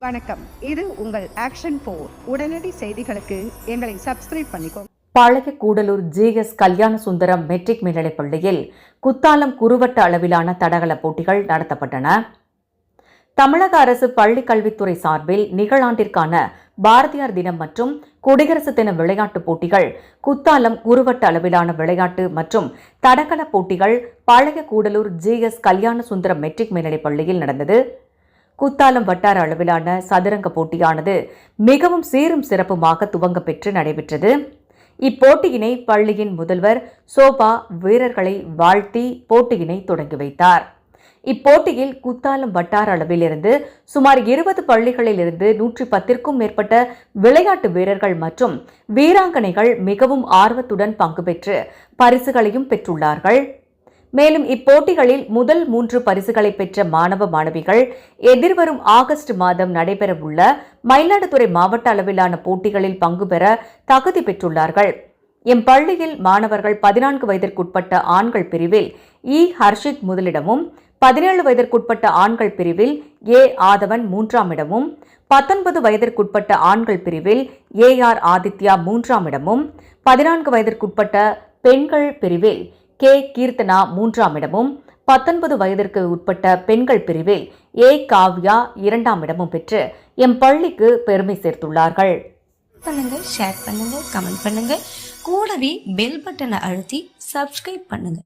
வணக்கம். இது உங்கள் ஆக்ஷன் 4. உடனடி செய்திகளுக்கு எங்களை சப்ஸ்கிரைப் பண்ணிக்கோங்க. பழைய கூடலூர் ஜிஎஸ் கல்யாண சுந்தரம் மெட்ரிக் மேல்நிலைப் பள்ளியில் குத்தாலம் குறுவட்ட அளவிலான தடகள போட்டிகள் நடத்தப்பட்டன. தமிழக அரசு பள்ளிக் கல்வித்துறை சார்பில் நிகழாண்டிற்கான பாரதியார் தினம் மற்றும் குடியரசு தின விளையாட்டுப் போட்டிகள், குத்தாலம் குறுவட்ட அளவிலான விளையாட்டு மற்றும் தடகள போட்டிகள் பழைய கூடலூர் ஜிஎஸ் கல்யாண சுந்தரம் மெட்ரிக் மேல்நிலைப் பள்ளியில் நடந்தது. குத்தாலம் வட்டார அளவிலான சதுரங்க போட்டியானது மிகவும் சீரும் சிறப்புமாக துவங்க பெற்று நடைபெற்றது. இப்போட்டியினை பள்ளியின் முதல்வர் சோபா வீரர்களை வாழ்த்தி போட்டியினை தொடங்கி வைத்தார். இப்போட்டியில் குத்தாலம் வட்டார அளவிலிருந்து சுமார் 20 பள்ளிகளில் இருந்து 110க்கும் மேற்பட்ட விளையாட்டு வீரர்கள் மற்றும் வீராங்கனைகள் மிகவும் ஆர்வத்துடன் பங்கு பெற்று பரிசுகளையும் பெற்றுள்ளார்கள். மேலும் இப்போட்டிகளில் முதல் 3 பரிசுகளை பெற்ற மாணவ மாணவிகள் எதிர்வரும் ஆகஸ்ட் மாதம் நடைபெறவுள்ள மயிலாடுதுறை மாவட்ட அளவிலான போட்டிகளில் பங்கு பெற தகுதி பெற்றுள்ளார்கள். பள்ளியில் மாணவர்கள் 14 வயதிற்குட்பட்ட ஆண்கள் பிரிவில் ஹர்ஷித் முதலிடமும், 17 வயதிற்குட்பட்ட ஆண்கள் பிரிவில் ஆதவன் 3ஆம் இடமும், 19 வயதிற்குட்பட்ட ஆண்கள் பிரிவில் ஆதித்யா 3ஆம் இடமும், 14 வயதிற்குட்பட்ட பெண்கள் பிரிவில் கீர்த்தனா 3ஆம் இடமும், 19 வயதிற்கு உட்பட்ட பெண்கள் பிரிவில் காவ்யா 2ஆம் இடமும் பெற்று பள்ளிக்கு பெருமை சேர்த்துள்ளார்கள். பண்ணுங்க, ஷேர் பண்ணுங்க, கமெண்ட் பண்ணுங்க, கூடவே பெல் பட்டனை அழுத்தி சப்ஸ்கிரைப் பண்ணுங்க.